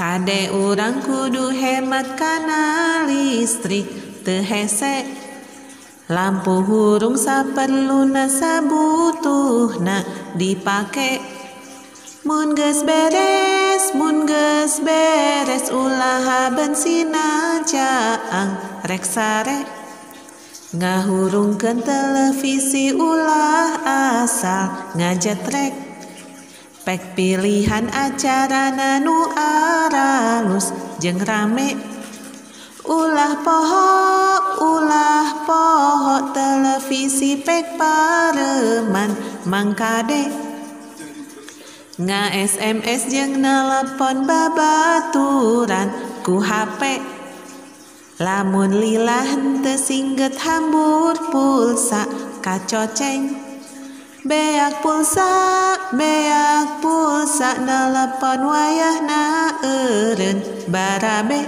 Kade urang kudu hemat kana listrik teu hese. Lampu hurung saperluna sabutuhna dipake. Mun geus beres ulah bensina caang rek sare. Ngahurungkeun televisi ulah asal ngajetrek. Pek pilihan acarana nu aralus jeung rame. Ulah poho televisi pek pareman mangkade. Nga-SMS jeung nelepon babaturan ku HP. Lamun lilah henteu singget hambur pulsa kacoceng. Beak pulsa nelepon wayahna eureun barabe.